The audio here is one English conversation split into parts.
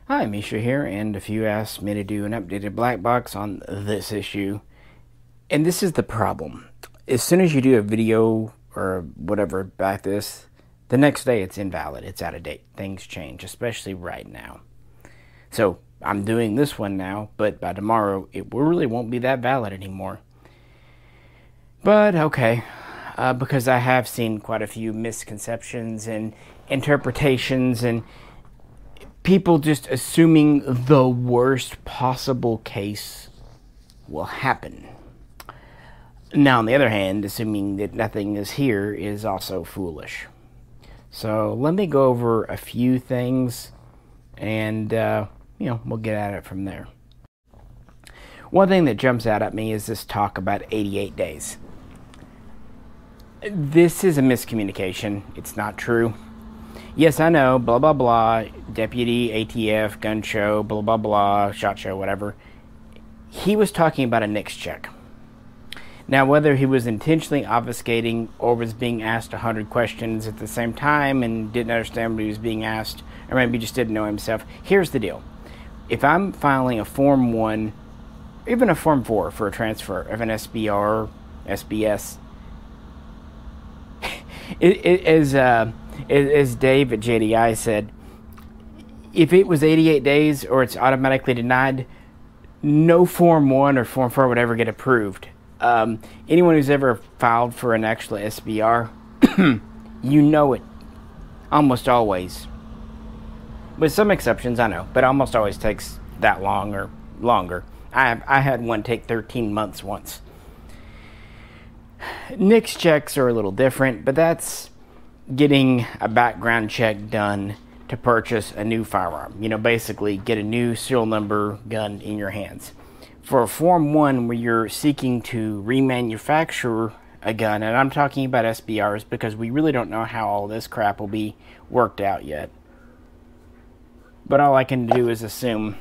Hi, Misha here, and if you asked me to do an updated Blackbox on this issue, and this is the problem. As soon as you do a video or whatever about this, the next day it's invalid, it's out of date. Things change, especially right now. So I'm doing this one now, but by tomorrow it really won't be that valid anymore. But okay, because I have seen quite a few misconceptions and interpretations and people just assuming the worst possible case will happen. Now, on the other hand, assuming that nothing is here is also foolish. So let me go over a few things and, we'll get at it from there. One thing that jumps out at me is this talk about 88 days. This is a miscommunication. It's not true. Yes, I know, blah, blah, blah, deputy, ATF, gun show, blah, blah, blah, shot show, whatever. He was talking about a NICS check. Now, whether he was intentionally obfuscating or was being asked 100 questions at the same time and didn't understand what he was being asked, or maybe just didn't know himself, here's the deal. If I'm filing a Form 1, even a Form 4 for a transfer of an SBR, SBS, as Dave at JDI said, if it was 88 days or it's automatically denied, no Form 1 or Form 4 would ever get approved. Anyone who's ever filed for an actual SBR, you know it almost always. With some exceptions, I know, but almost always takes that long or longer. I had one take 13 months once. NICS checks are a little different, but that's getting a background check done to purchase a new firearm. Basically get a new serial number gun in your hands. For a Form 1 where you're seeking to remanufacture a gun, and I'm talking about SBRs because we really don't know how all this crap will be worked out yet. But all I can do is assume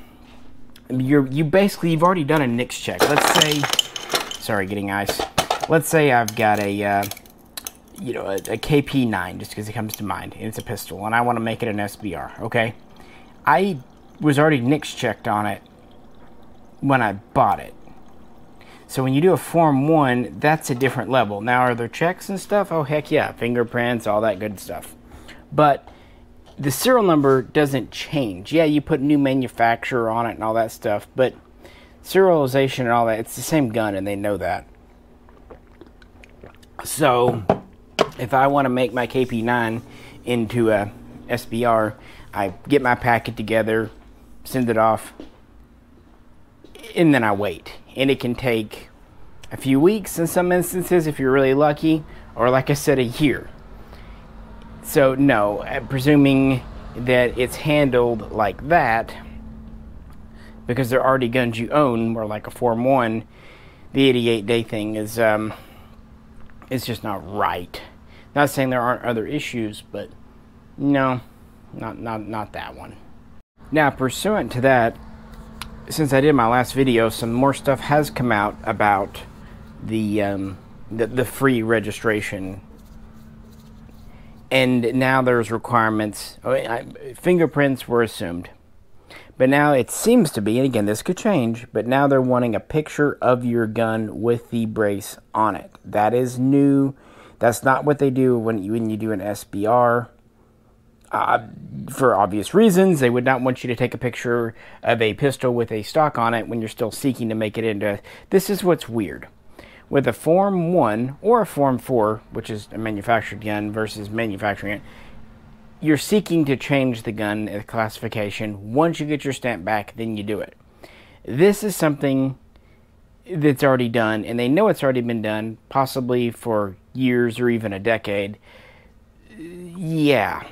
you've already done a NICS check. Let's say, sorry, getting ice. Let's say I've got a KP9, just because it comes to mind, and it's a pistol, and I want to make it an SBR, okay? I was already NICS checked on it when I bought it. So when you do a Form 1, that's a different level. Now, are there checks and stuff? Oh, heck yeah, fingerprints, all that good stuff. But the serial number doesn't change. Yeah, you put new manufacturer on it and all that stuff, but serialization and all that, it's the same gun, and they know that. So if I want to make my KP9 into a SBR, I get my packet together, send it off, and then I wait. And it can take a few weeks in some instances if you're really lucky, or like I said, a year. So no, presuming that it's handled like that, because they're already guns you own, or like a Form 1, the 88-day thing is it's just not right. Not saying there aren't other issues, but no, not that one. Now, pursuant to that, since I did my last video, some more stuff has come out about the free registration, and now there's requirements. Fingerprints were assumed, but now it seems to be, and again, this could change, but now they're wanting a picture of your gun with the brace on it. That is new. That's not what they do when you do an SBR. For obvious reasons, they would not want you to take a picture of a pistol with a stock on it when you're still seeking to make it into... This is what's weird. With a Form 1 or a Form 4, which is a manufactured gun versus manufacturing it, you're seeking to change the gun classification. Once you get your stamp back, then you do it. This is something that's already done, and they know it's already been done, possibly for years or even a decade. Yeah.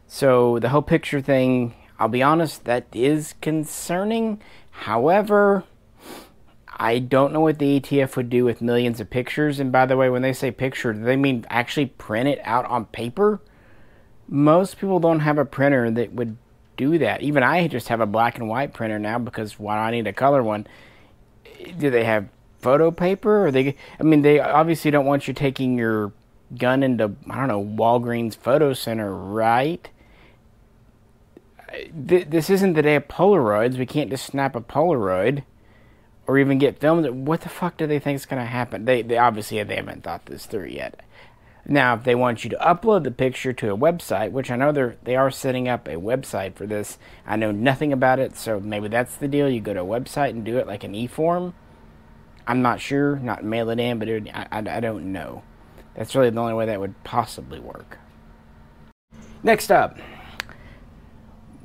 So the whole picture thing, I'll be honest, that is concerning. However, I don't know what the ATF would do with millions of pictures. And by the way, when they say picture, do they mean actually print it out on paper? Most people don't have a printer that would do that. Even I just have a black and white printer now, because why do I need a color one? Do they have photo paper? Or they obviously don't want you taking your gun into, I don't know, Walgreens Photo Center, right? This isn't the day of Polaroids. We can't just snap a Polaroid or even get filmed. What the fuck do they think is going to happen? They obviously they haven't thought this through yet. Now, if they want you to upload the picture to a website, which I know they are setting up a website for this. I know nothing about it, so maybe that's the deal. You go to a website and do it like an e-form. I'm not sure. Not mail it in, but I don't know. That's really the only way that would possibly work. Next up.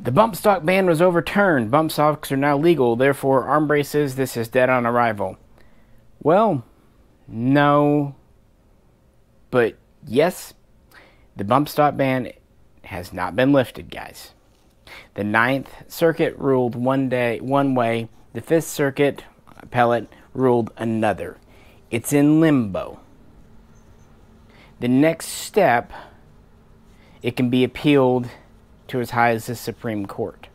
The bump stock ban was overturned. Bump stocks are now legal. Therefore, arm braces, this is dead on arrival. Well, no. But yes, the bump stock ban has not been lifted, guys. The Ninth Circuit ruled one way. The Fifth Circuit appellate ruled another. It's in limbo. The next step, it can be appealed to as high as the Supreme Court.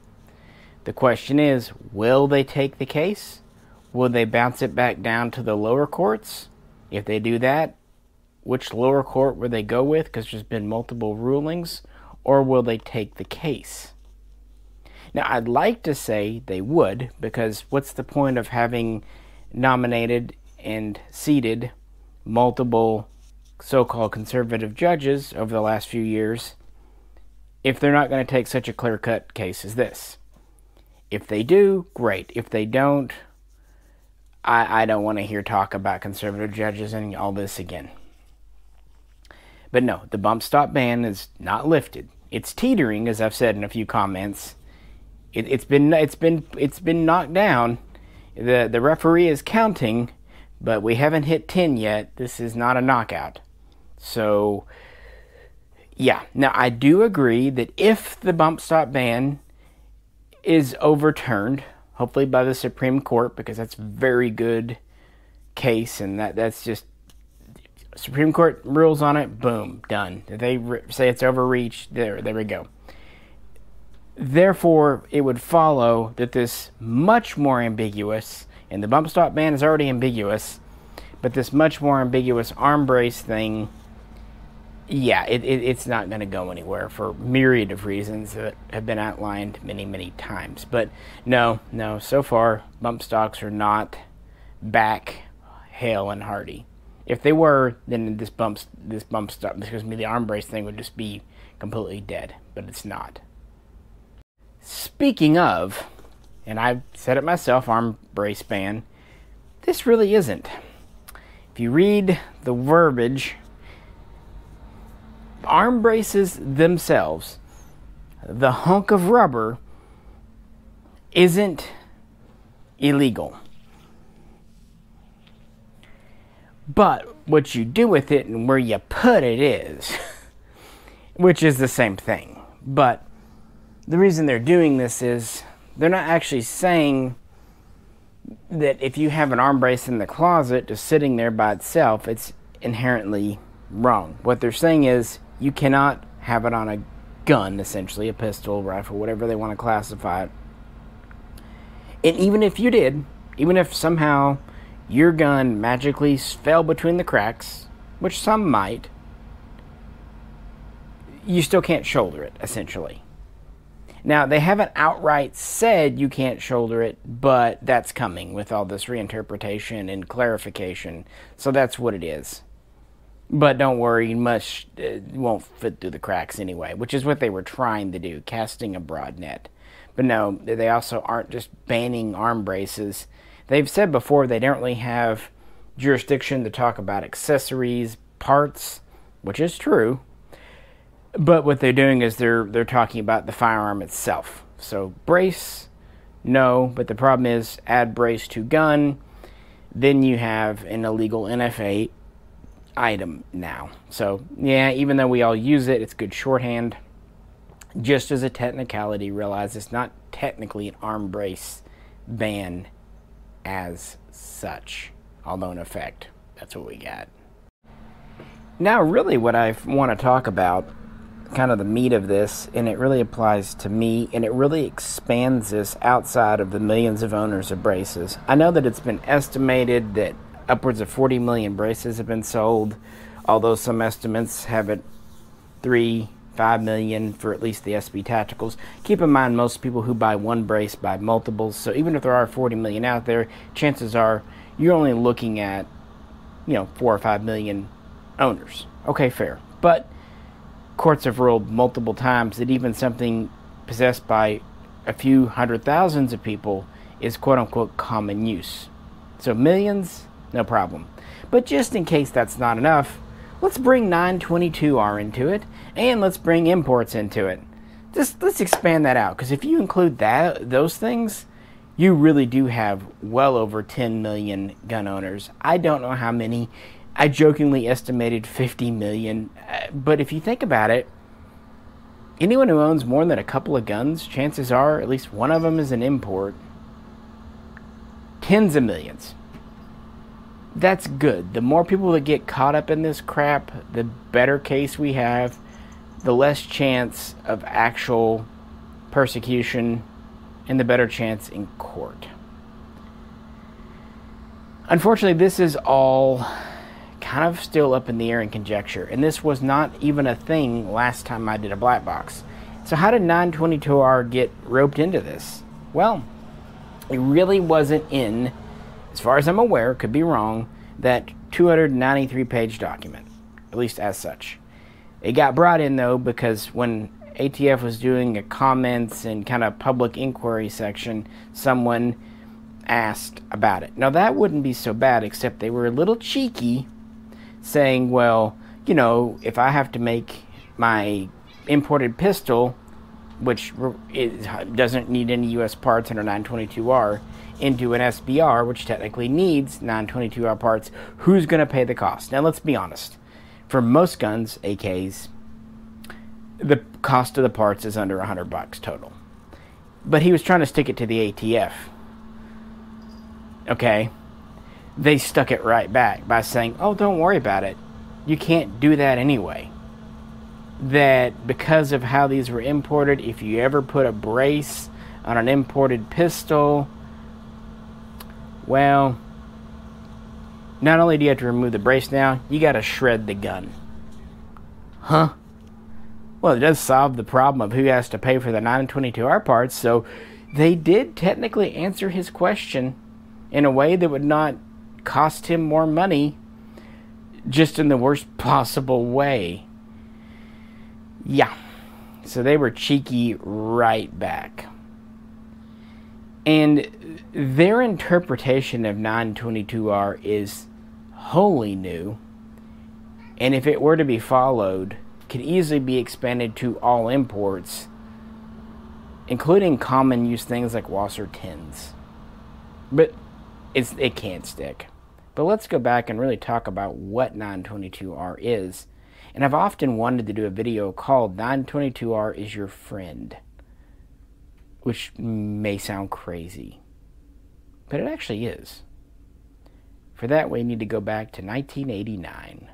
The question is, will they take the case? Will they bounce it back down to the lower courts? If they do that, which lower court will they go with? Because there's been multiple rulings. Or will they take the case? Now, I'd like to say they would, because what's the point of having nominated and seated multiple so-called conservative judges over the last few years if they're not going to take such a clear-cut case as this? If they do, great. If they don't, I don't want to hear talk about conservative judges and all this again. But no, the bump stock ban is not lifted. It's teetering, as I've said in a few comments. It's been knocked down. The referee is counting, but we haven't hit 10 yet. This is not a knockout. So, yeah. Now, I do agree that if the bump stock ban is overturned, hopefully by the Supreme Court, because that's a very good case, and that's just Supreme Court rules on it, boom, done. If they say it's overreached, there we go. Therefore, it would follow that this much more ambiguous, and the bump stock ban is already ambiguous, but this much more ambiguous Armbrace thing, yeah, it's not going to go anywhere for myriad of reasons that have been outlined many, many times. But no, so far, bump stocks are not back, hale and hearty. If they were, then the Armbrace thing would just be completely dead, but it's not. Speaking of, and I've said it myself, Armbrace ban, this really isn't. If you read the verbiage, arm braces themselves, the hunk of rubber, isn't illegal. But what you do with it and where you put it is, which is the same thing. But the reason they're doing this is they're not actually saying that if you have an arm brace in the closet just sitting there by itself, it's inherently wrong. What they're saying is you cannot have it on a gun, essentially, a pistol, rifle, whatever they want to classify it. And even if you did, even if somehow your gun magically fell between the cracks, which some might, you still can't shoulder it, essentially. Now, they haven't outright said you can't shoulder it, but that's coming with all this reinterpretation and clarification. So that's what it is. But don't worry, much won't fit through the cracks anyway, which is what they were trying to do, casting a broad net. But no, they also aren't just banning arm braces. They've said before they don't really have jurisdiction to talk about accessories, parts, which is true. But what they're doing is they're talking about the firearm itself. So brace, no, but the problem is add brace to gun, then you have an illegal NFA item now. So yeah, even though we all use it, it's good shorthand. Just as a technicality, realize it's not technically an arm brace ban as such, although in effect, that's what we got. Now really what I want to talk about, kind of the meat of this, and it really applies to me, and it really expands this outside of the millions of owners of braces. I know that it's been estimated that upwards of 40 million braces have been sold, although some estimates have it 3, 5 million for at least the SB Tacticals. Keep in mind, most people who buy one brace buy multiples, so even if there are 40 million out there, chances are you're only looking at, 4 or 5 million owners. Okay, fair. But courts have ruled multiple times that even something possessed by a few hundred thousands of people is quote-unquote common use. So millions, no problem. But just in case that's not enough, let's bring 922R into it, and let's bring imports into it. Let's expand that out, because if you include those things, you really do have well over 10 million gun owners. I don't know how many. I jokingly estimated 50 million, but if you think about it, anyone who owns more than a couple of guns, chances are at least one of them is an import. Tens of millions. That's good. The more people that get caught up in this crap, the better case we have, the less chance of actual persecution, and the better chance in court. Unfortunately, this is all kind of still up in the air and conjecture, and this was not even a thing last time I did a black box. So how did 922R get roped into this? Well, it really wasn't in, as far as I'm aware, could be wrong, that 293-page document, at least as such. It got brought in, though, because when ATF was doing a comments and kind of public inquiry section, someone asked about it. Now, that wouldn't be so bad, except they were a little cheeky, saying, well, if I have to make my imported pistol, which doesn't need any U.S. parts under 922R, into an SBR, which technically needs 922R parts, who's going to pay the cost? Now, let's be honest. For most guns, AKs, the cost of the parts is under $100 total. But he was trying to stick it to the ATF. Okay? They stuck it right back by saying, oh, don't worry about it. You can't do that anyway. That because of how these were imported, if you ever put a brace on an imported pistol, well, not only do you have to remove the brace now, you got to shred the gun. Huh? Well, it does solve the problem of who has to pay for the 922R parts, so they did technically answer his question in a way that would not cost him more money, just in the worst possible way. Yeah, so they were cheeky right back. And their interpretation of 922R is wholly new, and if it were to be followed, could easily be expanded to all imports, including common use things like Wasser tins. But it can't stick. But let's go back and really talk about what 922R is. And I've often wanted to do a video called 922R is Your Friend, which may sound crazy, but it actually is. For that, we need to go back to 1989.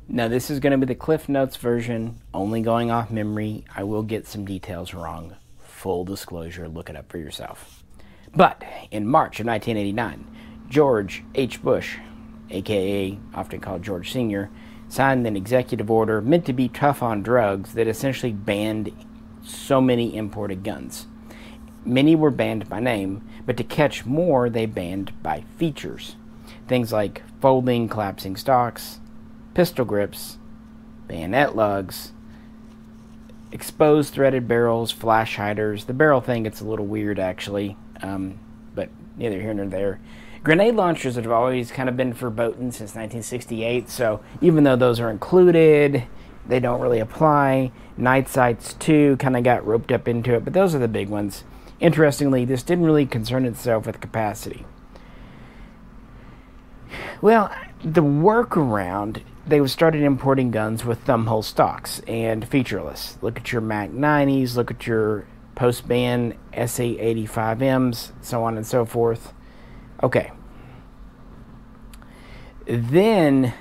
Now, this is going to be the Cliff Notes version, only going off memory. I will get some details wrong. Full disclosure, look it up for yourself. But in March of 1989, George H. Bush, aka often called George Sr., signed an executive order meant to be tough on drugs that essentially banned so many imported guns. Many were banned by name, but to catch more, they banned by features. Things like folding, collapsing stocks, pistol grips, bayonet lugs, exposed threaded barrels, flash hiders. The barrel thing gets a little weird, actually, but neither here nor there. Grenade launchers have always kind of been verboten since 1968, so even though those are included, they don't really apply. Night sights, too, kind of got roped up into it, but those are the big ones. Interestingly, this didn't really concern itself with capacity. Well, the workaround, they started importing guns with thumbhole stocks and featureless. Look at your Mac 90s, look at your post-ban SA85Ms, so on and so forth. Okay. Then,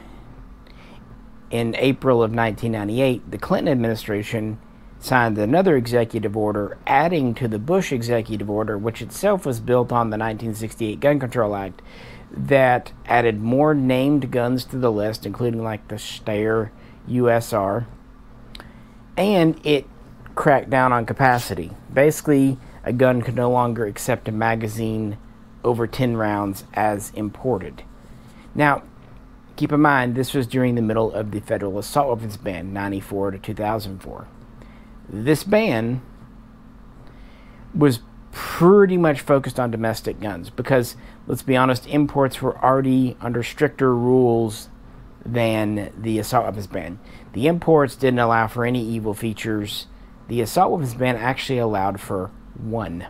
in April of 1998, the Clinton administration signed another executive order adding to the Bush executive order, which itself was built on the 1968 Gun Control Act, that added more named guns to the list, including like the Steyr USR. And it cracked down on capacity. Basically, a gun could no longer accept a magazine over 10 rounds as imported. Now, keep in mind, this was during the middle of the federal assault weapons ban, 94 to 2004. This ban was pretty much focused on domestic guns because, let's be honest, imports were already under stricter rules than the assault weapons ban. The imports didn't allow for any evil features. The assault weapons ban actually allowed for one,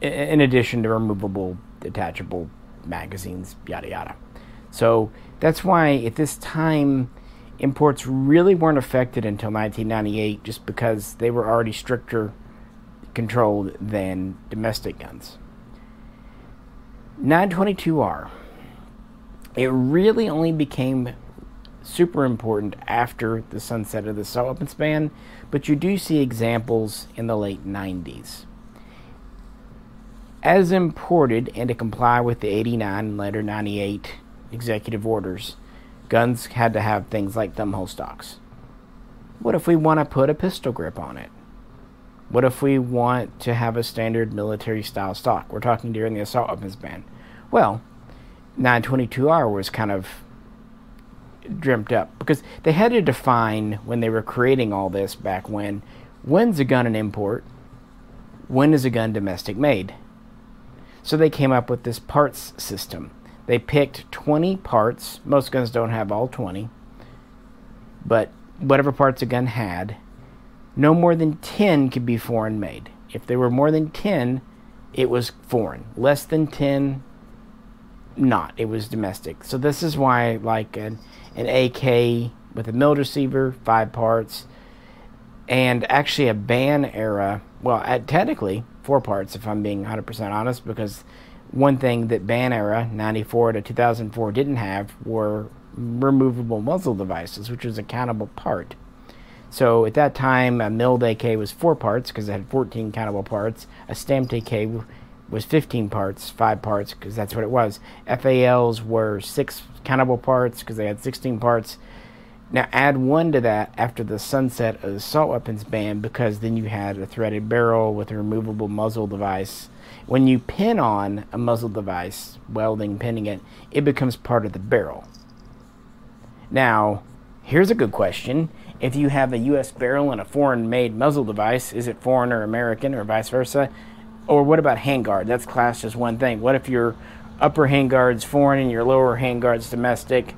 in addition to removable, detachable magazines, yada yada. So that's why at this time imports really weren't affected until 1998, just because they were already stricter controlled than domestic guns. 922R. It really only became super important after the sunset of the assault weapons ban, but you do see examples in the late 90s. As imported and to comply with the 89 and later 98 executive orders, guns had to have things like thumbhole stocks. What if we want to put a pistol grip on it? What if we want to have a standard military style stock? We're talking during the assault weapons ban. Well, 922R was kind of dreamt up because they had to define, when they were creating all this back when's a gun an import, when is a gun domestic made. So they came up with this parts system. They picked 20 parts. Most guns don't have all 20, but whatever parts a gun had, no more than 10 could be foreign made. If there were more than 10, it was foreign. Less than 10, not. It was domestic. So this is why, like an AK with a milled receiver, 5 parts, and actually a ban era, well, technically 4 parts if I'm being 100% honest, because one thing that ban era, 94 to 2004, didn't have were removable muzzle devices, which was a countable part. So at that time, a milled AK was 4 parts because it had 14 countable parts. A stamped AK was 15 parts, 5 parts, because that's what it was. FALs were 6 countable parts because they had 16 parts. Now add 1 to that after the sunset of the assault weapons ban, because then you had a threaded barrel with a removable muzzle device. When you pin on a muzzle device, welding, pinning it, it becomes part of the barrel. Now, here's a good question. If you have a U.S. barrel and a foreign-made muzzle device, is it foreign or American or vice versa? Or what about handguard? That's classed as one thing. What if your upper handguard's foreign and your lower handguard's domestic?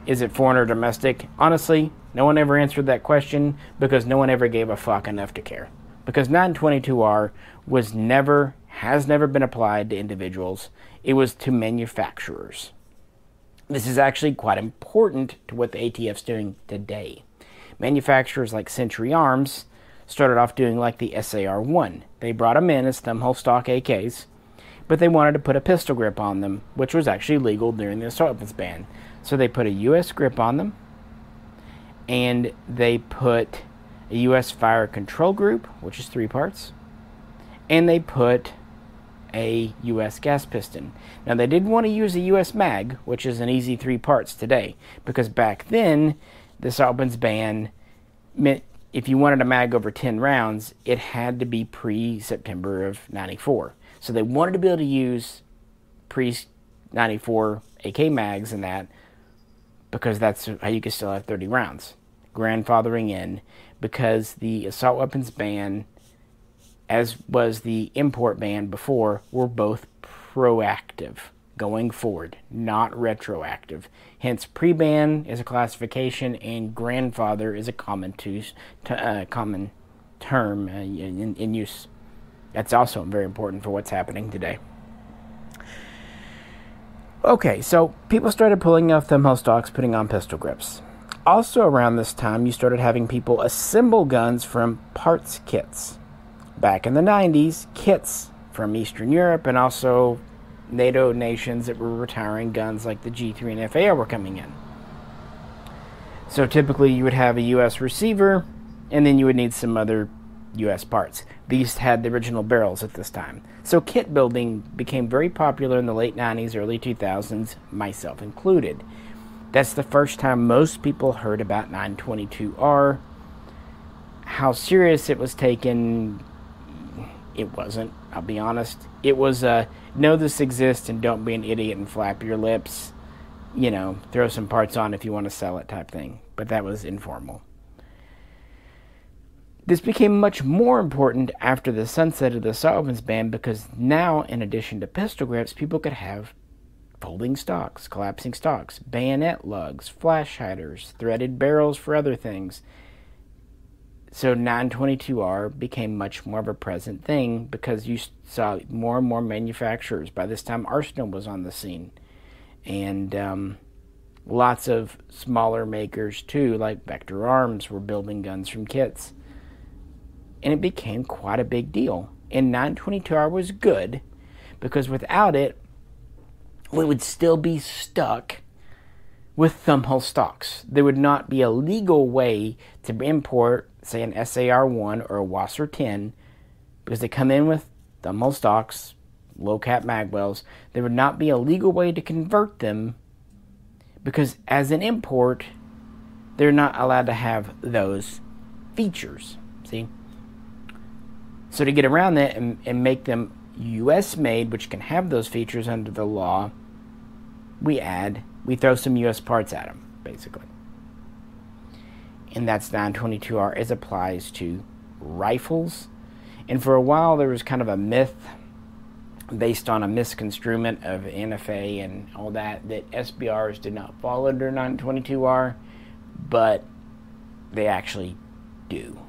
Is it foreign or domestic? Honestly, no one ever answered that question because no one ever gave a fuck enough to care. Because 922R has never been applied to individuals. It was to manufacturers. This is actually quite important to what the ATF's doing today. Manufacturers like Century Arms started off doing like the SAR-1. They brought them in as thumbhole stock AKs, but they wanted to put a pistol grip on them, which was actually legal during the assault weapons ban. So they put a U.S. grip on them, and they put a U.S. fire control group, which is 3 parts, and they put a U.S. gas piston. Now, they did want to use a U.S. mag, which is an easy 3 parts today, because back then, the assault weapons ban meant if you wanted a mag over 10 rounds, it had to be pre-September of 94. So they wanted to be able to use pre-94 AK mags and that, because that's how you could still have 30 rounds. Grandfathering in, because the assault weapons ban, as was the import ban before, were both proactive going forward, not retroactive. Hence, pre-ban is a classification and grandfather is a common term in use. That's also very important for what's happening today. Okay, so people started pulling off thumbhole stocks, putting on pistol grips. Also around this time, you started having people assemble guns from parts kits. Back in the 90s, kits from Eastern Europe and also NATO nations that were retiring guns like the G3 and FAL were coming in. So typically you would have a U.S. receiver, and then you would need some other U.S. parts. These had the original barrels at this time. So kit building became very popular in the late 90s, early 2000s, myself included. That's the first time most people heard about 922R. How serious it was taken, it wasn't, I'll be honest. It was know this exists and don't be an idiot and flap your lips. You know, throw some parts on if you want to sell it type thing. But that was informal. This became much more important after the sunset of the solvents ban, because now, in addition to pistol grips, people could have folding stocks, collapsing stocks, bayonet lugs, flash hiders, threaded barrels for other things. So 922R became much more of a present thing because you saw more and more manufacturers. By this time, Arsenal was on the scene. And lots of smaller makers too, like Vector Arms, were building guns from kits. And it became quite a big deal. And 922R was good because without it, we would still be stuck with thumbhole stocks. There would not be a legal way to import, say, an SAR-1 or a Wasser 10, because they come in with thumbhole stocks, low-cap magwells. There would not be a legal way to convert them, because as an import, they're not allowed to have those features. See? So to get around that and make them U.S. made, which can have those features under the law, we throw some U.S. parts at them, basically. And that's 922R as applies to rifles. And for a while there was kind of a myth based on a misconstruement of NFA and all that SBRs did not fall under 922R, but they actually do.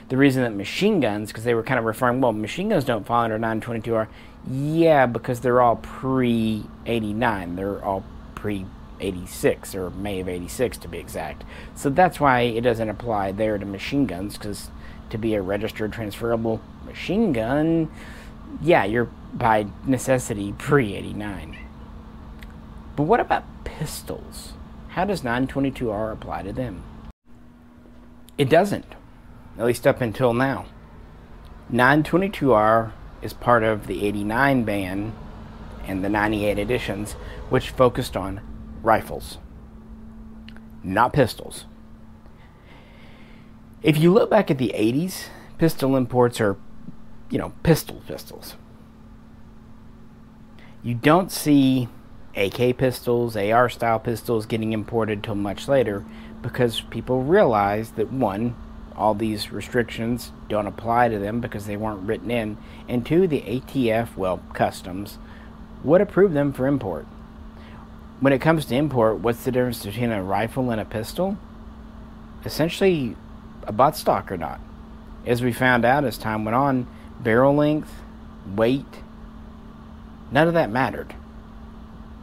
The reason that machine guns, because they were kind of referring, well, machine guns don't fall under 922R. Yeah, because they're all pre-89. They're all pre-86, or May of 86 to be exact. So that's why it doesn't apply there to machine guns, because to be a registered transferable machine gun, yeah, you're by necessity pre-89. But what about pistols? How does 922R apply to them? It doesn't. At least up until now. 922R is part of the 89 ban and the 98 editions, which focused on rifles, not pistols. If you look back at the 80s, pistol imports are, pistols. You don't see AK pistols, AR style pistols getting imported till much later, because people realize that, one, all these restrictions don't apply to them because they weren't written in, and two, the ATF, customs, would approve them for import. When it comes to import, what's the difference between a rifle and a pistol? Essentially, a butt stock or not. As we found out as time went on, barrel length, weight, none of that mattered.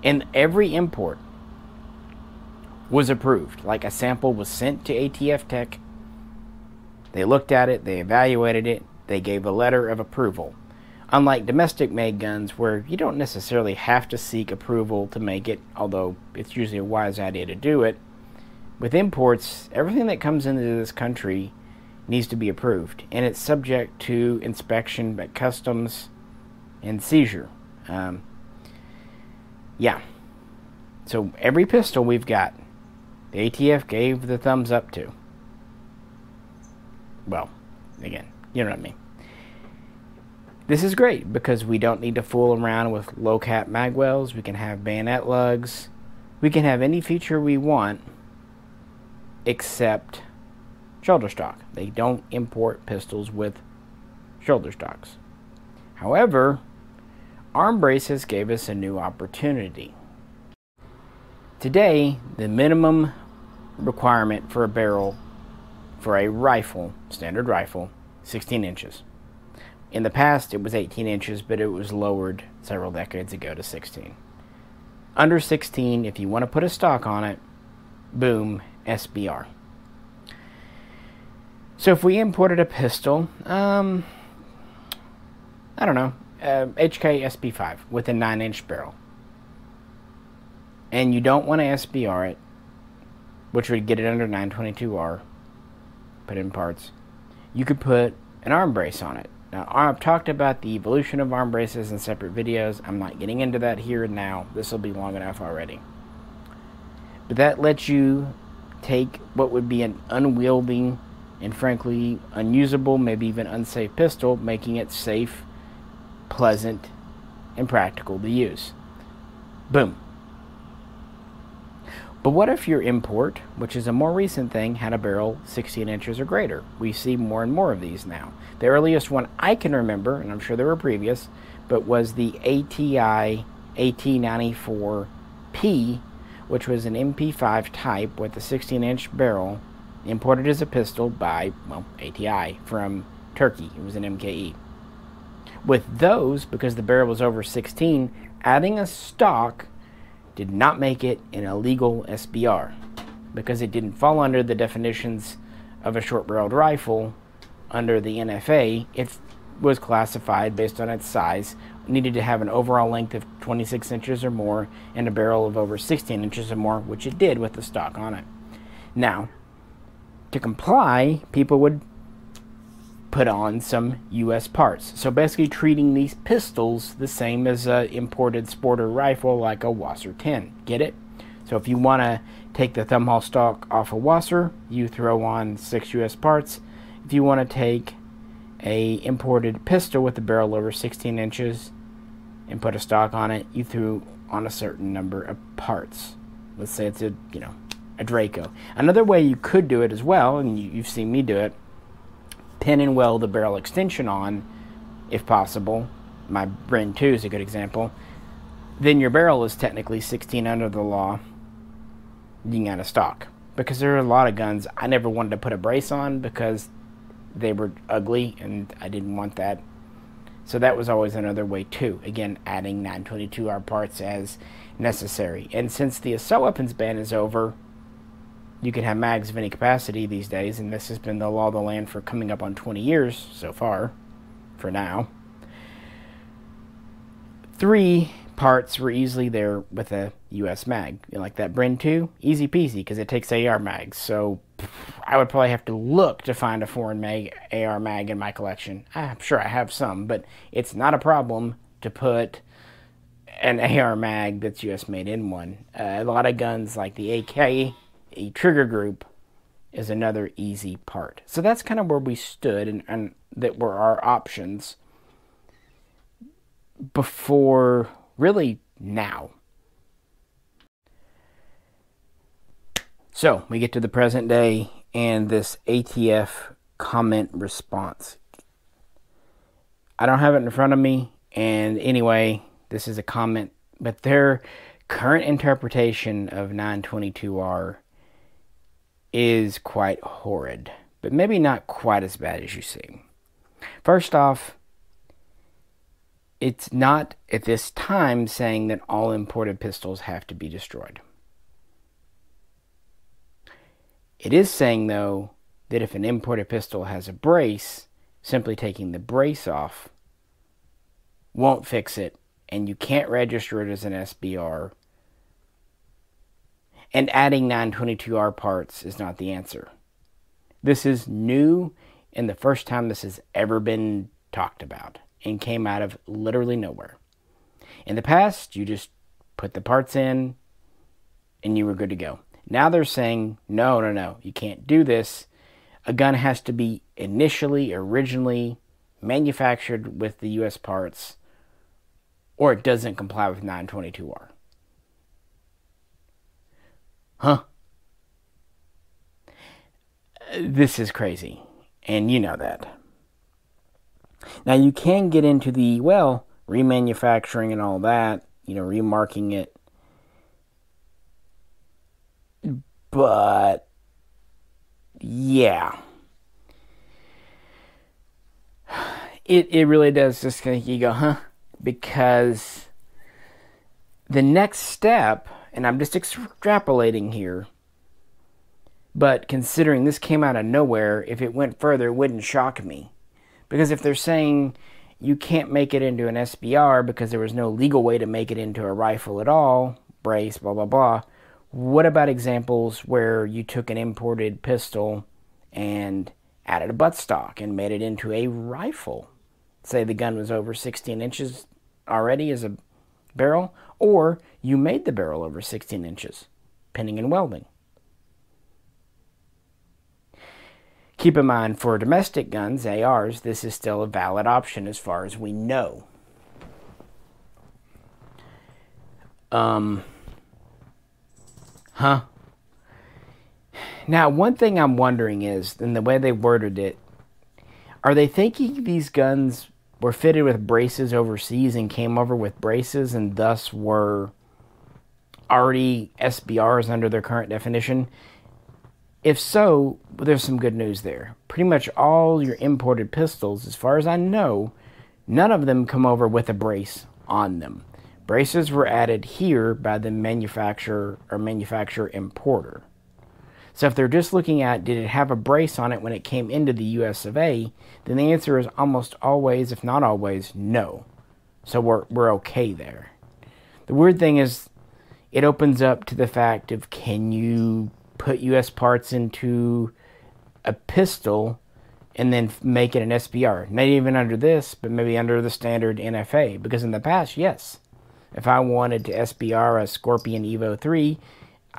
And every import was approved. Like, a sample was sent to ATF Tech. They looked at it, they evaluated it, they gave a letter of approval. Unlike domestic-made guns, where you don't necessarily have to seek approval to make it, although it's usually a wise idea to do it, with imports, everything that comes into this country needs to be approved, and it's subject to inspection at customs and seizure. So every pistol we've got, the ATF gave the thumbs up to. Well, again, you know what I mean. This is great because we don't need to fool around with low-cap magwells. We can have bayonet lugs. We can have any feature we want except shoulder stock. They don't import pistols with shoulder stocks. However, Armbrace has gave us a new opportunity. Today, the minimum requirement for a barrel for a rifle, standard rifle, 16 inches. In the past, it was 18 inches, but it was lowered several decades ago to 16. Under 16, if you want to put a stock on it, boom, SBR. So if we imported a pistol, HK SP5 with a 9-inch barrel, and you don't want to SBR it, which would get it under 922R, put in parts, you could put an arm brace on it. Now, I've talked about the evolution of arm braces in separate videos. I'm not getting into that here and now. This will be long enough already. But that lets you take what would be an unwieldy and frankly unusable, maybe even unsafe pistol, making it safe, pleasant, and practical to use. Boom. But what if your import, which is a more recent thing, had a barrel 16 inches or greater? We see more and more of these now. The earliest one I can remember, and I'm sure there were previous, but was the ATI AT94P, which was an MP5 type with a 16-inch barrel, imported as a pistol by, well, ATI from Turkey. It was an MKE. With those, because the barrel was over 16, adding a stock did not make it an illegal SBR, because it didn't fall under the definitions of a short-barreled rifle under the NFA. It was classified based on its size, needed to have an overall length of 26 inches or more and a barrel of over 16 inches or more, which it did with the stock on it. Now, to comply, people would put on some U.S. parts. So basically treating these pistols the same as an imported sporter rifle like a Wasser 10. Get it? So if you want to take the thumbhole stock off a Wasser, you throw on 6 U.S. parts. If you want to take a imported pistol with a barrel over 16 inches and put a stock on it, you threw on a certain number of parts. Let's say it's a Draco. Another way you could do it as well, and you've seen me do it, pin and weld the barrel extension on, if possible. My Bren 2 is a good example. Then your barrel is technically 16 under the law. You can add a stock. Because there are a lot of guns I never wanted to put a brace on because they were ugly and I didn't want that. So that was always another way too. Again, adding 922R parts as necessary. And since the assault weapons ban is over, you can have mags of any capacity these days, and this has been the law of the land for coming up on 20 years so far, for now. 3 parts were easily there with a US mag. Like that Bren 2, easy peasy, because it takes AR mags. So I would probably have to look to find a foreign AR mag in my collection. I'm sure I have some, but it's not a problem to put an AR mag that's US made in one. A lot of guns like the AK, a trigger group, is another easy part. So that's kind of where we stood, and that were our options before really now. So we get to the present day and this ATF comment response. I don't have it in front of me, and anyway, this is a comment, but their current interpretation of 922R is quite horrid, but maybe not quite as bad as you see. First off, it's not at this time saying that all imported pistols have to be destroyed. It is saying, though, that if an imported pistol has a brace, simply taking the brace off won't fix it, and you can't register it as an SBR. And adding 922R parts is not the answer. This is new, and the first time this has ever been talked about, and came out of literally nowhere. In the past, you just put the parts in, and you were good to go. Now they're saying, no, you can't do this. A gun has to be originally manufactured with the U.S. parts, or it doesn't comply with 922R. Huh? This is crazy, and you know that. Now you can get into the, remanufacturing and all that, remarking it. But, yeah. It really does just make you go, huh? Because the next step, and I'm just extrapolating here, but considering this came out of nowhere, if it went further, it wouldn't shock me. Because if they're saying you can't make it into an SBR because there was no legal way to make it into a rifle at all, brace, blah, blah, blah, what about examples where you took an imported pistol and added a buttstock and made it into a rifle? Say the gun was over 16 inches already as a barrel, or you made the barrel over 16 inches, pinning and welding. Keep in mind, for domestic guns, ARs, this is still a valid option as far as we know. Now, one thing I'm wondering is, in the way they worded it, are they thinking these guns were fitted with braces overseas and came over with braces and thus were already SBRs under their current definition? If so, there's some good news there. Pretty much all your imported pistols, as far as I know, none of them come over with a brace on them. Braces were added here by the manufacturer or manufacturer importer. So if they're just looking at, did it have a brace on it when it came into the US of A, then the answer is almost always, if not always, no. So we're okay there. The weird thing is, it opens up to the fact of, can you put US parts into a pistol and then make it an SBR? Not even under this, but maybe under the standard NFA. Because in the past, yes. If I wanted to SBR a Scorpion Evo 3,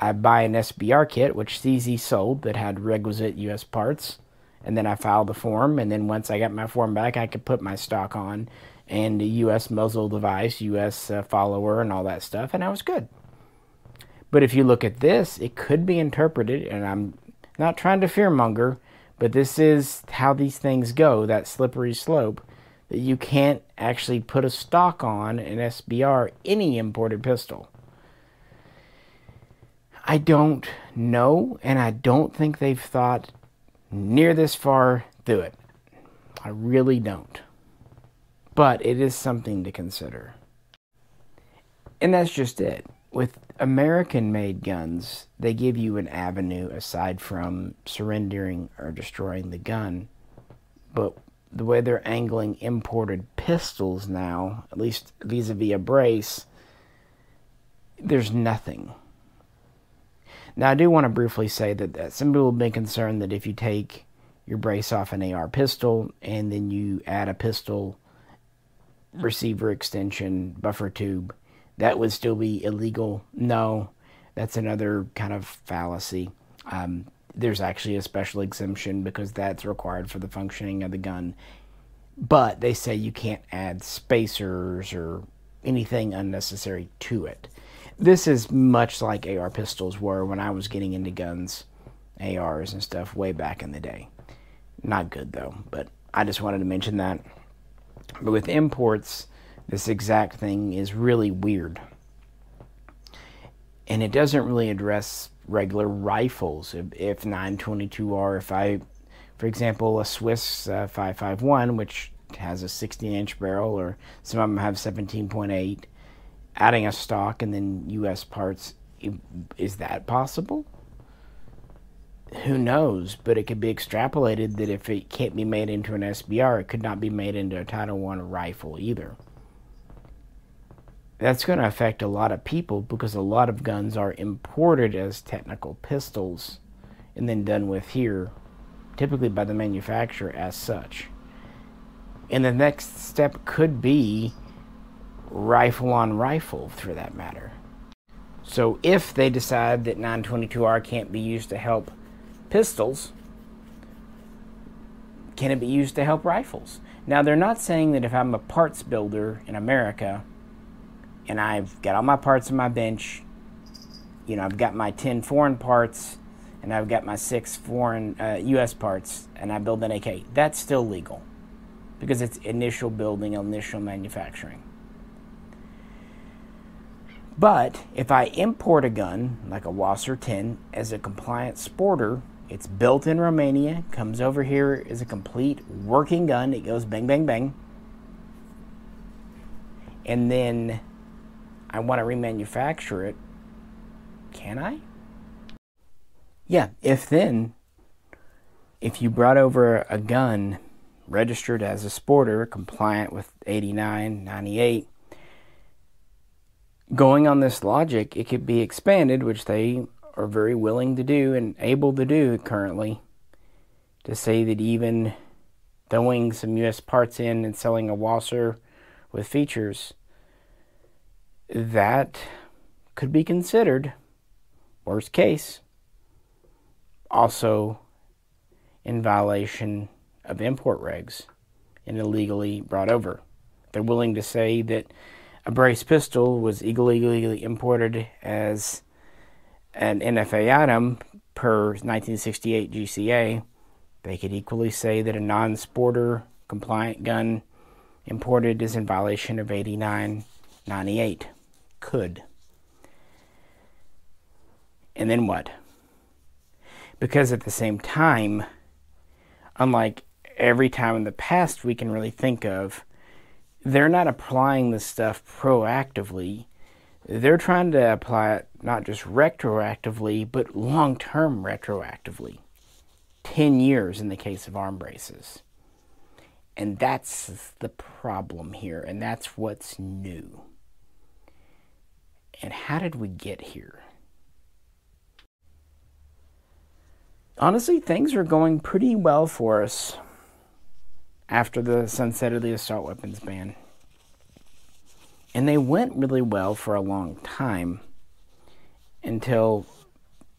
I buy an SBR kit, which CZ sold, that had requisite US parts, and then I filed the form, and then once I got my form back, I could put my stock on, and the US muzzle device, US follower, and all that stuff, and I was good. But if you look at this, it could be interpreted, and I'm not trying to fearmonger, but this is how these things go, that slippery slope, that you can't actually put a stock on an SBR any imported pistol. I don't know, and I don't think they've thought near this far through it. I really don't. But it is something to consider. And that's just it. With American-made guns, they give you an avenue aside from surrendering or destroying the gun. But the way they're angling imported pistols now, at least vis-a-vis a brace, there's nothing. Now, I do want to briefly say that some people have been concerned that if you take your brace off an AR pistol and then you add a pistol receiver extension buffer tube, that would still be illegal. No, that's another kind of fallacy. There's actually a special exemption because that's required for the functioning of the gun. But they say you can't add spacers or anything unnecessary to it. This is much like AR pistols were when I was getting into guns, ARs and stuff way back in the day. Not good though, but I just wanted to mention that. But with imports, this exact thing is really weird. And it doesn't really address regular rifles. If 922R, for example, a Swiss 551, which has a 16-inch barrel, or some of them have 17.8, adding a stock and then US parts, is that possible? Who knows? But it could be extrapolated that if it can't be made into an SBR, it could not be made into a Title I rifle either. That's going to affect a lot of people because a lot of guns are imported as technical pistols and then done with here, typically by the manufacturer as such. And the next step could be rifle on rifle, for that matter. So if they decide that 922R can't be used to help pistols, can it be used to help rifles? Now, they're not saying that if I'm a parts builder in America and I've got all my parts on my bench, you know, I've got my 10 foreign parts and I've got my 6 foreign US parts, and I build an AK, that's still legal because it's initial building, initial manufacturing. But if I import a gun, like a Wasser 10, as a compliant sporter, it's built in Romania, comes over here as a complete working gun, it goes bang, bang, bang, and then I want to remanufacture it, can I? Yeah, if you brought over a gun registered as a sporter, compliant with 89, 98, going on this logic, it could be expanded, which they are very willing to do and able to do currently, to say that even throwing some US parts in and selling a Wasser with features, that could be considered worst case. Also, in violation of import regs and illegally brought over. They're willing to say that a brace pistol was illegally imported as an NFA item per 1968 GCA. They could equally say that a non-sporter compliant gun imported is in violation of 8998. Could. And then what? Because at the same time, unlike every time in the past we can really think of, they're not applying this stuff proactively. They're trying to apply it not just retroactively, but long-term retroactively. 10 years in the case of Armbraces. And that's the problem here, and that's what's new. And how did we get here? Honestly, things are going pretty well for us after the sunset of the assault weapons ban. And they went really well for a long time until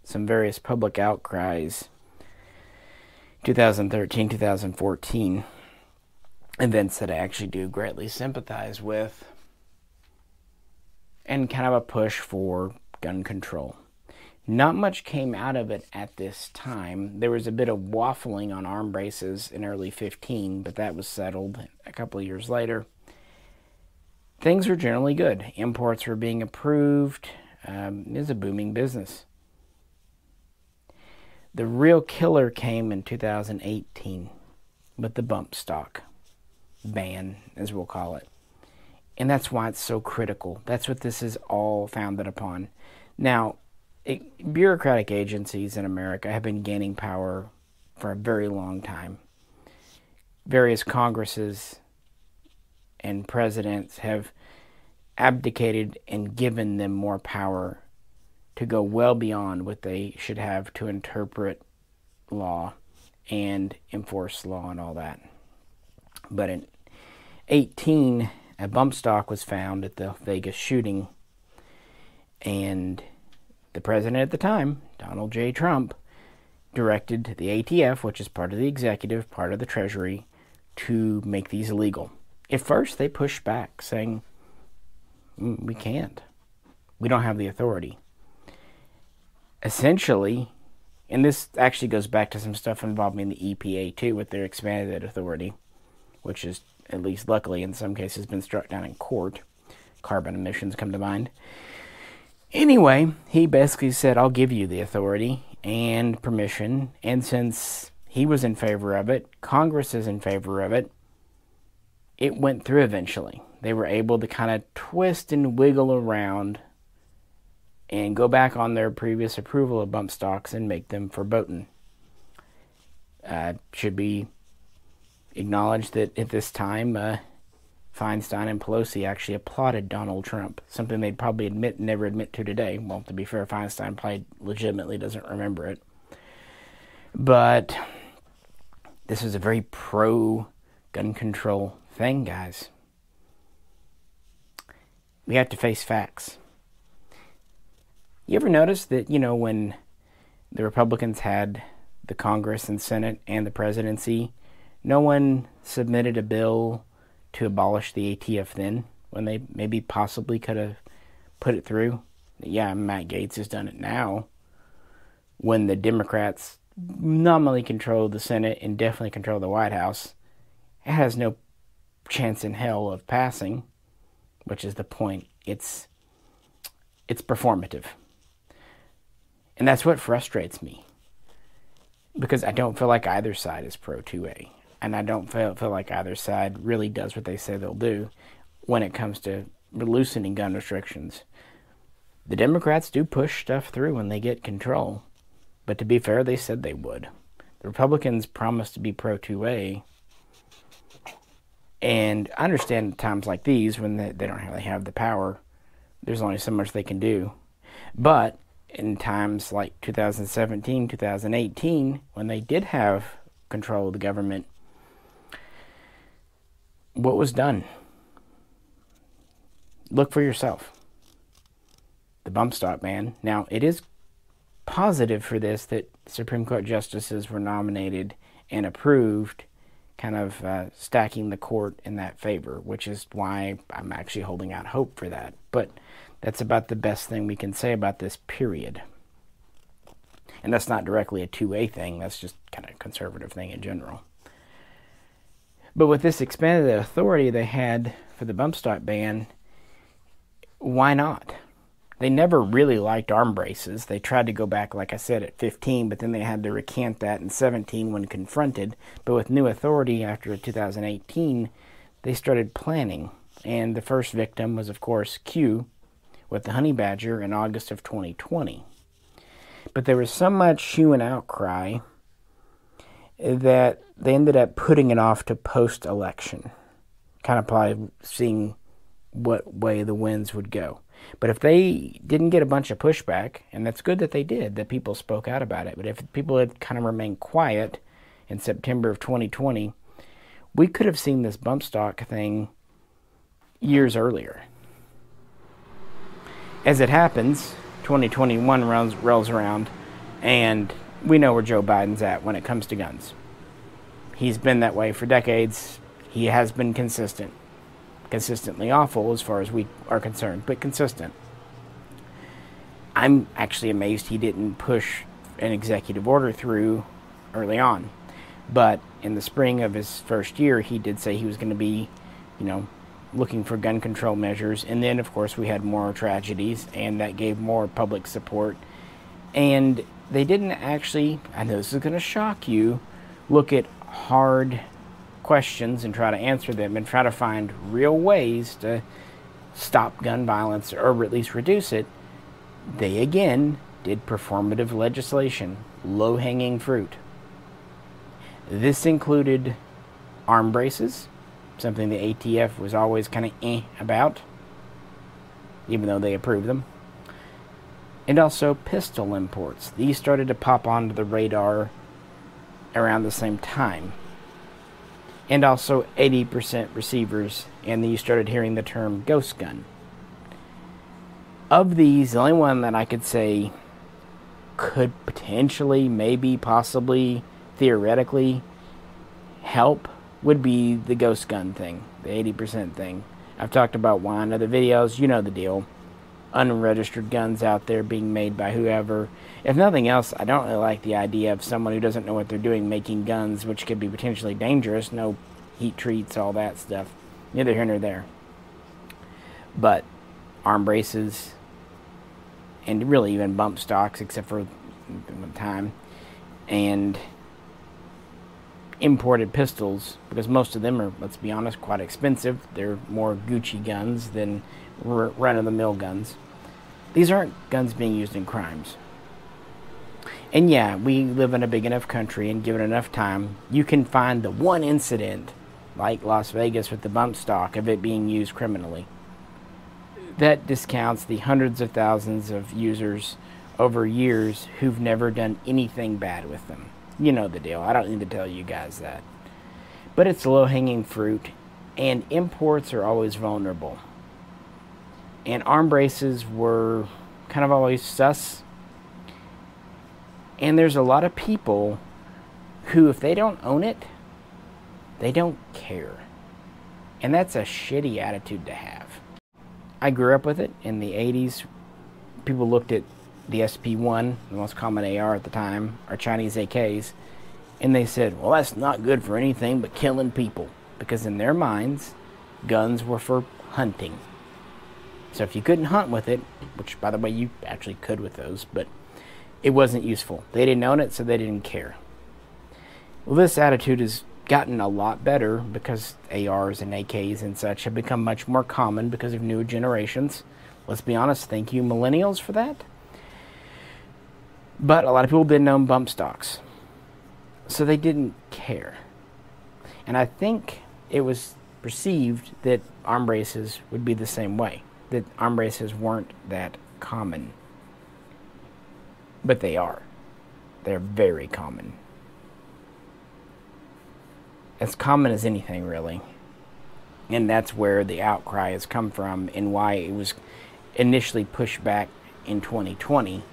some various public outcries, 2013, 2014, events that I actually do greatly sympathize with, and kind of a push for gun control. Not much came out of it at this time. There was a bit of waffling on arm braces in early 15, but that was settled a couple of years later. Things were generally good. Imports were being approved. It was a booming business. The real killer came in 2018 with the bump stock ban, as we'll call it. And that's why it's so critical. That's what this is all founded upon. Now, bureaucratic agencies in America have been gaining power for a very long time. Various Congresses and presidents have abdicated and given them more power to go well beyond what they should have to interpret law and enforce law and all that. But in 18, a bump stock was found at the Vegas shooting, and the president at the time, Donald J. Trump, directed the ATF, which is part of the executive, part of the Treasury, to make these illegal. At first, they pushed back, saying, we can't. We don't have the authority. Essentially, and this actually goes back to some stuff involving the EPA too, with their expanded authority, which is, at least luckily in some cases, been struck down in court. Carbon emissions come to mind. Anyway, he basically said, I'll give you the authority and permission, and since he was in favor of it, Congress is in favor of it, it went through eventually. They were able to kind of twist and wiggle around and go back on their previous approval of bump stocks and make them verboten. Should be acknowledged that at this time, Feinstein and Pelosi actually applauded Donald Trump, something they'd probably never admit to today. Well, to be fair, Feinstein probably legitimately doesn't remember it. But this is a very pro-gun control thing, guys. We have to face facts. You ever notice that, when the Republicans had the Congress and Senate and the presidency, no one submitted a bill to abolish the ATF then, when they maybe possibly could have put it through? Yeah, Matt Gaetz has done it now, when the Democrats nominally control the Senate and definitely control the White House. It has no chance in hell of passing, which is the point. It's performative. And that's what frustrates me, because I don't feel like either side is pro-2A. And I don't feel like either side really does what they say they'll do when it comes to loosening gun restrictions. The Democrats do push stuff through when they get control. But to be fair, they said they would. The Republicans promised to be pro-2A. And I understand at times like these, when they don't really have the power, there's only so much they can do. But in times like 2017, 2018, when they did have control of the government, what was done? Look for yourself. The bump stock ban. Now, it is positive for this that Supreme Court justices were nominated and approved, kind of stacking the court in that favor, which is why I'm actually holding out hope for that. But that's about the best thing we can say about this period. And that's not directly a 2A thing, that's just kind of a conservative thing in general. But with this expanded authority they had for the bump stock ban, why not? They never really liked Armbraces. They tried to go back, like I said, at 15, but then they had to recant that in 17 when confronted. But with new authority after 2018, they started planning. And the first victim was, of course, Q with the honey badger in August of 2020. But there was so much hue and outcry that they ended up putting it off to post-election, kind of probably seeing what way the winds would go. But if they didn't get a bunch of pushback, and that's good that they did, that people spoke out about it, but if people had kind of remained quiet in September of 2020, we could have seen this bump stock thing years earlier. As it happens, 2021 rolls around, and we know where Joe Biden's at when it comes to guns. He's been that way for decades. He has been consistent. Consistently awful as far as we are concerned, but consistent. I'm actually amazed he didn't push an executive order through early on. But in the spring of his first year, he did say he was going to be, looking for gun control measures. And then, of course, we had more tragedies, and that gave more public support. And they didn't actually, I know this is going to shock you, look at hard questions and try to answer them and try to find real ways to stop gun violence or at least reduce it. They again did performative legislation, low-hanging fruit. This included arm braces, something the ATF was always kind of about, even though they approved them. And also pistol imports. These started to pop onto the radar around the same time. And also 80% receivers, and then you started hearing the term ghost gun. Of these, the only one that I could say could potentially, maybe, possibly, theoretically help would be the ghost gun thing, the 80% thing. I've talked about why in other videos, you know the deal. Unregistered guns out there being made by whoever. If nothing else, I don't really like the idea of someone who doesn't know what they're doing making guns, which could be potentially dangerous. No heat treats, all that stuff. Neither here nor there. But arm braces, and really even bump stocks, except for time, and imported pistols, because most of them are, let's be honest, quite expensive. They're more Gucci guns than run-of-the-mill guns. These aren't guns being used in crimes. And yeah, we live in a big enough country, and given enough time, you can find the one incident, like Las Vegas with the bump stock, of it being used criminally. That discounts the hundreds of thousands of users over years who've never done anything bad with them. You know the deal. I don't need to tell you guys that. But it's low-hanging fruit, and imports are always vulnerable. And arm braces were kind of always sus. And there's a lot of people who, if they don't own it, they don't care. And that's a shitty attitude to have. I grew up with it in the 80s. People looked at the SP1, the most common AR at the time, or Chinese AKs, and they said, well, that's not good for anything but killing people. Because in their minds, guns were for hunting. So if you couldn't hunt with it, which, by the way, you actually could with those, but it wasn't useful. They didn't own it, so they didn't care. Well, this attitude has gotten a lot better because ARs and AKs and such have become much more common because of newer generations. Let's be honest, thank you millennials for that. But a lot of people didn't own bump stocks, so they didn't care. And I think it was perceived that arm braces would be the same way, that arm braces weren't that common. But they are. They're very common. As common as anything, really. And that's where the outcry has come from and why it was initially pushed back in 2020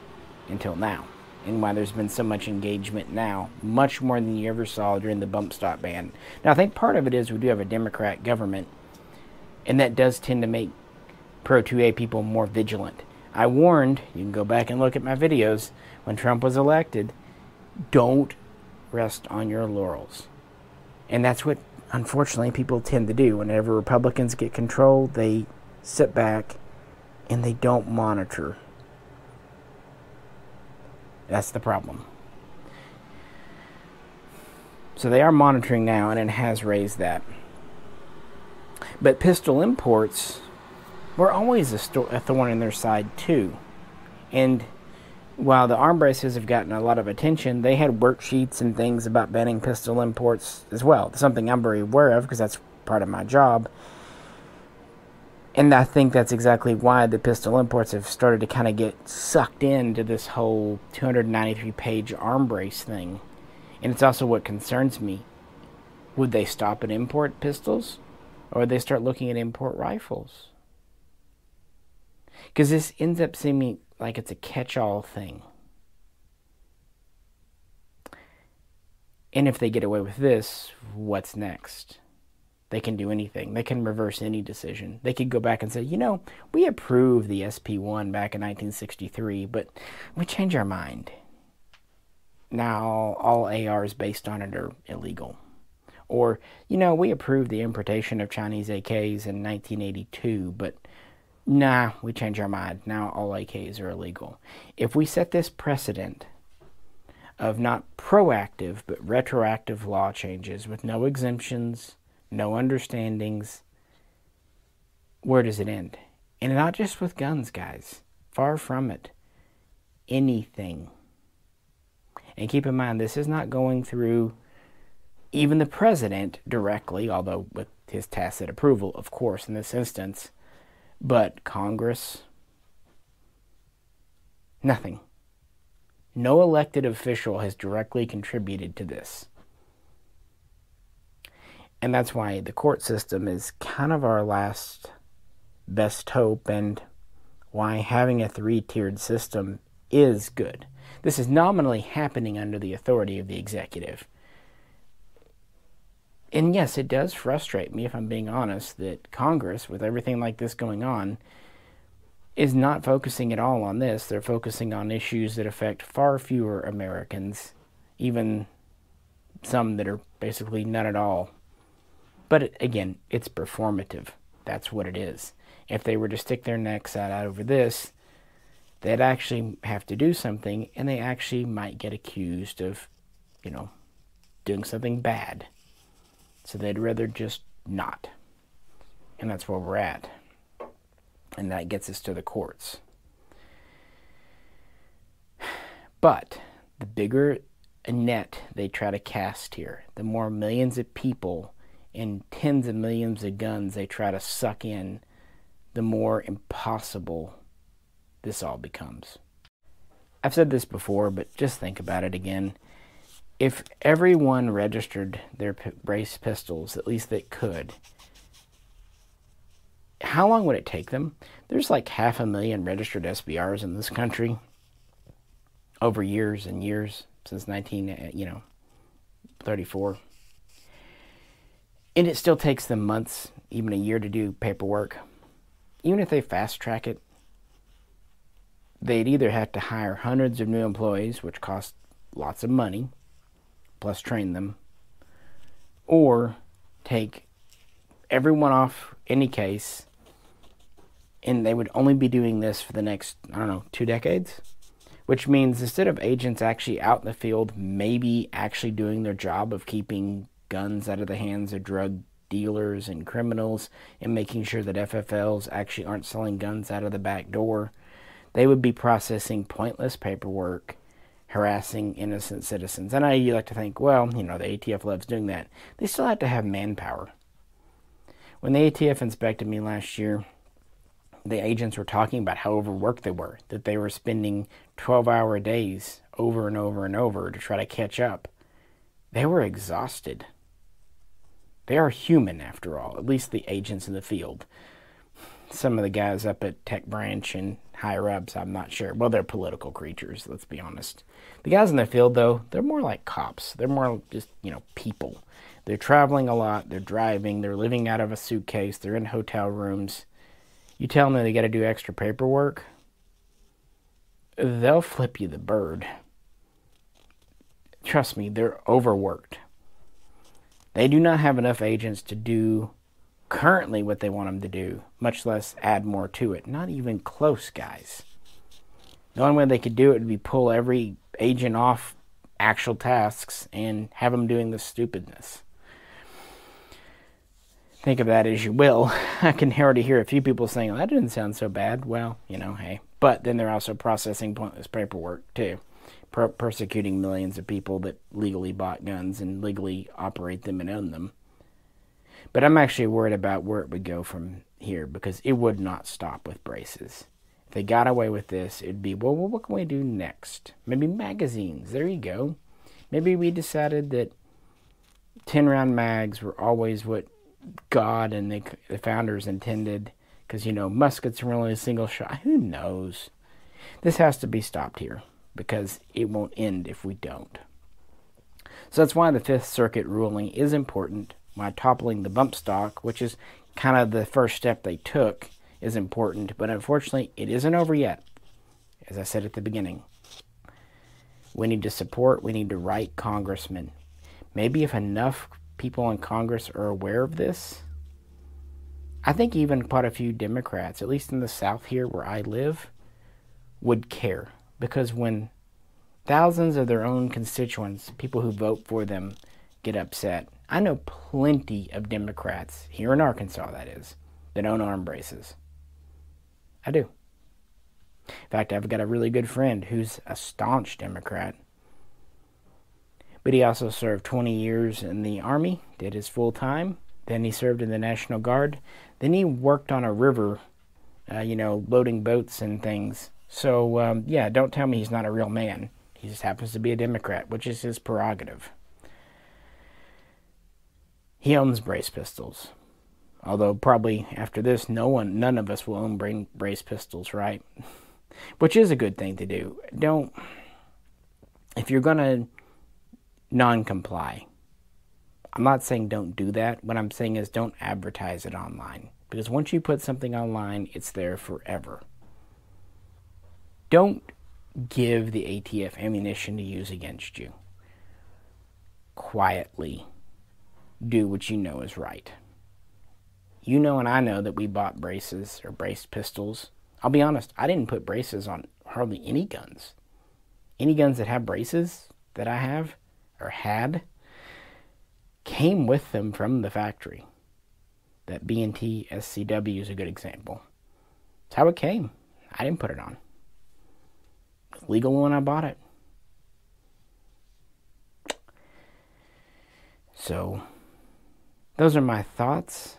until now. and why there's been so much engagement now, much more than you ever saw during the bump stock ban. Now, I think part of it is we do have a Democrat government, and that does tend to make pro-2A people more vigilant. I warned, you can go back and look at my videos, when Trump was elected, don't rest on your laurels. And that's what, unfortunately, people tend to do. Whenever Republicans get control, they sit back and they don't monitor. That's the problem. So they are monitoring now, and it has raised that. But pistol imports were always a thorn in their side, too. And while the Armbraces have gotten a lot of attention, they had worksheets and things about banning pistol imports as well. Something I'm very aware of because that's part of my job. And I think that's exactly why the pistol imports have started to kind of get sucked into this whole 293-page Armbrace thing. And it's also what concerns me. Would they stop at import pistols? Or would they start looking at import rifles? Because this ends up seeming like it's a catch-all thing. And if they get away with this, what's next? They can do anything. They can reverse any decision. They could go back and say, you know, we approved the SP1 back in 1963, but we changed our mind. Now all ARs based on it are illegal. Or, you know, we approved the importation of Chinese AKs in 1982, but nah, we changed our mind. Now all AKs are illegal. If we set this precedent of not proactive but retroactive law changes with no exemptions, no understandings, where does it end? And not just with guns, guys. Far from it. Anything. And keep in mind, this is not going through even the president directly, although with his tacit approval, of course, in this instance. But Congress, nothing. No elected official has directly contributed to this. And that's why the court system is kind of our last best hope, and why having a 3-tiered system is good. This is nominally happening under the authority of the executive. And yes, it does frustrate me, if I'm being honest, that Congress, with everything like this going on, is not focusing at all on this. They're focusing on issues that affect far fewer Americans, even some that are basically none at all. But again, it's performative. That's what it is. If they were to stick their necks out over this, they'd actually have to do something, and they actually might get accused of, you know, doing something bad. So they'd rather just not. And that's where we're at. And that gets us to the courts. But the bigger a net they try to cast here, the more millions of people and tens of millions of guns they try to suck in, the more impossible this all becomes. I've said this before, but just think about it again. If everyone registered their brace pistols, at least they could, how long would it take them? There's like 500,000 registered SBRs in this country over years and years, since 1934. And it still takes them months, even a year, to do paperwork. Even if they fast track it, they'd either have to hire hundreds of new employees, which cost lots of money, plus train them, or take everyone off any case, and they would only be doing this for the next, 2 decades, which means instead of agents actually out in the field, maybe actually doing their job of keeping guns out of the hands of drug dealers and criminals and making sure that FFLs actually aren't selling guns out of the back door, they would be processing pointless paperwork, harassing innocent citizens. I know you like to think, well, the ATF loves doing that. They still have to have manpower. When the ATF inspected me last year, the agents were talking about how overworked they were, that they were spending 12-hour days over and over and over to try to catch up. They were exhausted. They are human, after all, at least the agents in the field. Some of the guys up at Tech Branch and higher-ups, I'm not sure. Well, they're political creatures, let's be honest. The guys in the field, though, they're more like cops. They're more just, people. They're traveling a lot. They're driving. They're living out of a suitcase. They're in hotel rooms. You tell them that they got to do extra paperwork, they'll flip you the bird. Trust me, they're overworked. They do not have enough agents to do currently what they want them to do, much less add more to it. Not even close, guys. The only way they could do it would be pull every agent off actual tasks and have them doing this stupidness. Think of that as you will. I can already hear a few people saying, "Oh, that didn't sound so bad." Well, hey. But then they're also processing pointless paperwork, too. Persecuting millions of people that legally bought guns and legally operate them and own them. But I'm actually worried about where it would go from here, because it would not stop with braces. If they got away with this, it'd be, well, what can we do next? Maybe magazines. There you go. Maybe we decided that 10-round mags were always what God and the founders intended, because, muskets were only a single shot. Who knows? This has to be stopped here, because it won't end if we don't. So that's why the Fifth Circuit ruling is important. Why toppling the bump stock, which is kind of the first step they took, is important. But unfortunately, it isn't over yet. As I said at the beginning, we need to support, we need to write congressmen. Maybe if enough people in Congress are aware of this, I think even quite a few Democrats, at least in the South here where I live, would care. Because when thousands of their own constituents, people who vote for them, get upset, I know plenty of Democrats, here in Arkansas that is, that own Armbraces. I do. In fact, I've got a really good friend who's a staunch Democrat. But he also served 20 years in the Army, did his full time. Then he served in the National Guard. Then he worked on a river, loading boats and things. So, don't tell me he's not a real man. He just happens to be a Democrat, which is his prerogative. He owns brace pistols. Although probably after this, none of us will own brace pistols, right? Which is a good thing to do. If you're going to non-comply, I'm not saying don't do that. What I'm saying is don't advertise it online. Because once you put something online, it's there forever. Don't give the ATF ammunition to use against you. Quietly do what you know is right. You know and I know that we bought braces or braced pistols. I'll be honest, I didn't put braces on hardly any guns. Any guns that have braces that I have or had came with them from the factory. That B&T SCW is a good example. It's how it came. I didn't put it on. It was legal when I bought it. So, those are my thoughts.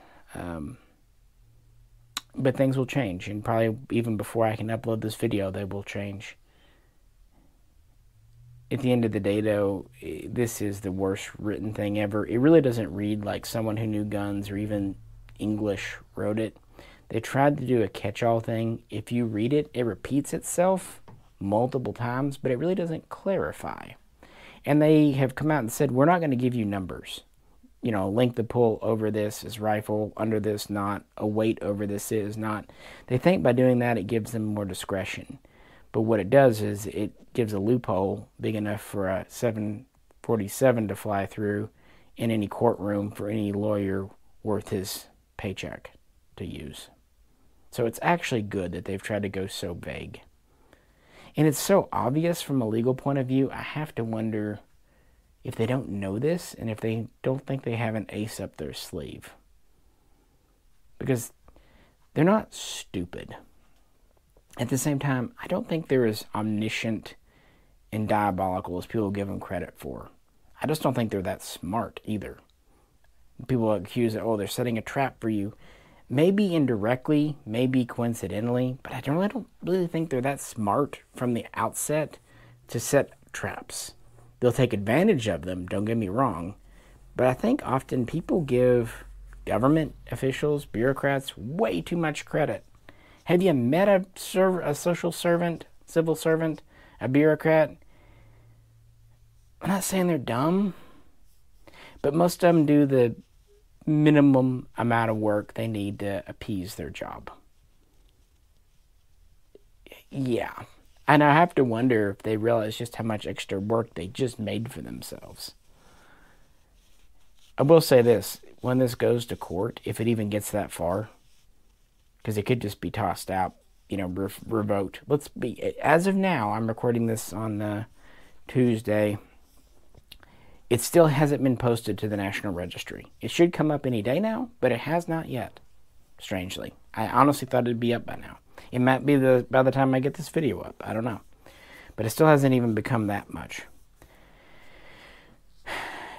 But things will change, and probably even before I can upload this video, they will change. At the end of the day, though, this is the worst written thing ever. It really doesn't read like someone who knew guns or even English wrote it. They tried to do a catch-all thing. If you read it, it repeats itself multiple times, but it really doesn't clarify. And they have come out and said, we're not going to give you numbers. Length of pull over this is rifle, under this not, a weight over this is not. They think by doing that it gives them more discretion. But what it does is it gives a loophole big enough for a 747 to fly through in any courtroom for any lawyer worth his paycheck to use. So it's actually good that they've tried to go so vague. And it's so obvious from a legal point of view, I have to wonder if they don't know this and if they don't think they have an ace up their sleeve. Because they're not stupid. At the same time, I don't think they're as omniscient and diabolical as people give them credit for. I just don't think they're that smart either. People accuse that, they're setting a trap for you. Maybe indirectly, maybe coincidentally, but I don't really think they're that smart from the outset to set traps. They'll take advantage of them, don't get me wrong, but I think often people give government officials, bureaucrats, way too much credit. Have you met a social servant, civil servant, a bureaucrat? I'm not saying they're dumb, but most of them do the minimum amount of work they need to appease their job. Yeah. And I have to wonder if they realize just how much extra work they just made for themselves. I will say this, when this goes to court, if it even gets that far, because it could just be tossed out, revoked. As of now, I'm recording this on Tuesday. It still hasn't been posted to the National Registry. It should come up any day now, but it has not yet, strangely. I honestly thought it'd be up by now. It might be by the time I get this video up. I don't know. But it still hasn't even become that much.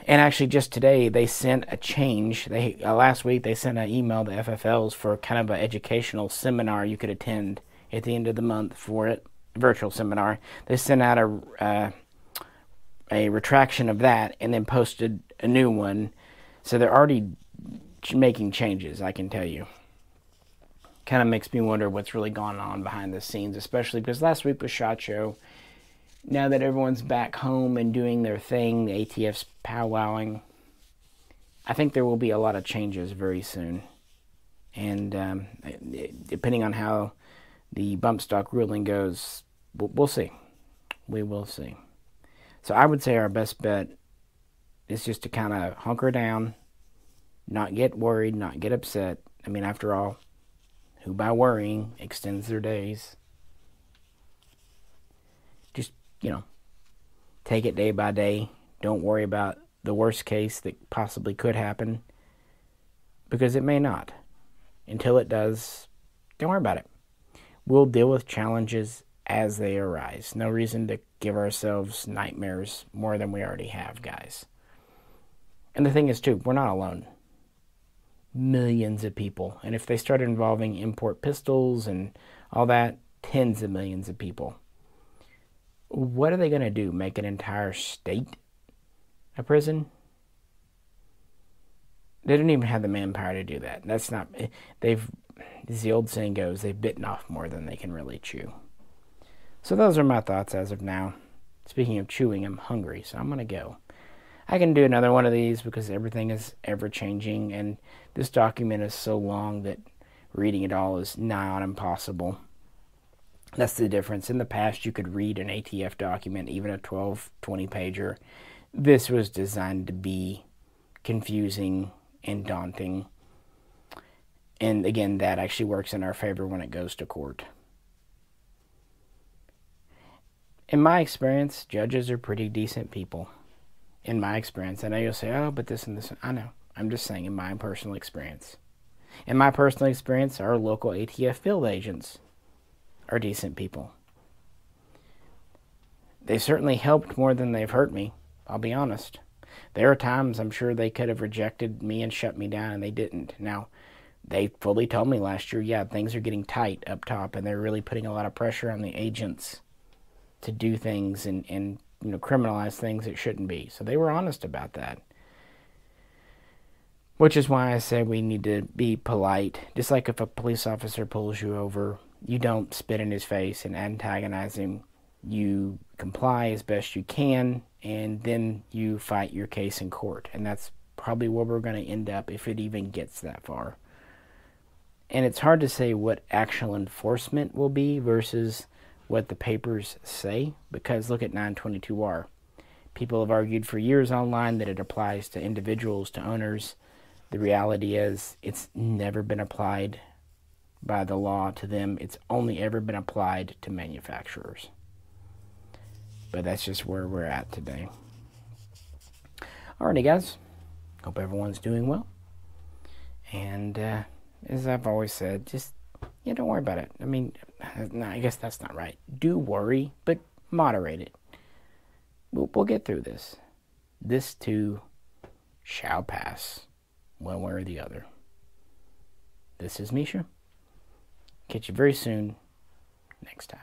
And actually, just today, they sent a change. Last week, they sent an email to FFLs for kind of an educational seminar you could attend at the end of the month for it, virtual seminar. They sent out a retraction of that and then posted a new one. So they're already making changes, I can tell you. Kind of makes me wonder what's really going on behind the scenes, especially because last week was SHOT Show. Now that everyone's back home and doing their thing, the ATF's powwowing, I think there will be a lot of changes very soon. And depending on how the bump stock ruling goes, we'll see. We will see. So I would say our best bet is just to kind of hunker down, not get worried, not get upset. I mean, after all, who by worrying extends their days. Just, take it day by day. Don't worry about the worst case that possibly could happen, because it may not. Until it does, don't worry about it. We'll deal with challenges as they arise. No reason to give ourselves nightmares more than we already have, guys. And the thing is, too, we're not alone. Millions of people. And if they start involving import pistols and all that, tens of millions of people. What are they going to do? Make an entire state a prison? They don't even have the manpower to do that. That's not... As the old saying goes, they've bitten off more than they can really chew. So those are my thoughts as of now. Speaking of chewing, I'm hungry, so I'm going to go. I can do another one of these because everything is ever-changing, and this document is so long that reading it all is nigh on impossible. That's the difference. In the past, you could read an ATF document, even a 12, 20-pager. This was designed to be confusing and daunting. And again, that actually works in our favor when it goes to court. In my experience, judges are pretty decent people. In my experience. I know you'll say, oh, but this and this. I know. I'm just saying in my personal experience. In my personal experience, our local ATF field agents are decent people. They certainly helped more than they've hurt me, I'll be honest. There are times I'm sure they could have rejected me and shut me down, and they didn't. Now, they fully told me last year, yeah, things are getting tight up top, and they're really putting a lot of pressure on the agents to do things and criminalize things that shouldn't be. So they were honest about that. Which is why I say we need to be polite. Just like if a police officer pulls you over, you don't spit in his face and antagonize him. You comply as best you can, and then you fight your case in court. And that's probably where we're going to end up if it even gets that far. And it's hard to say what actual enforcement will be versus what the papers say, because look at 922R. People have argued for years online that it applies to individuals, to owners. The reality is it's never been applied by the law to them. It's only ever been applied to manufacturers. But that's just where we're at today. Alrighty, guys. Hope everyone's doing well. And as I've always said, just don't worry about it. I mean, no, I guess that's not right. Do worry, but moderate it. We'll get through this. This too shall pass, one way or the other. This is Misha. Catch you very soon next time.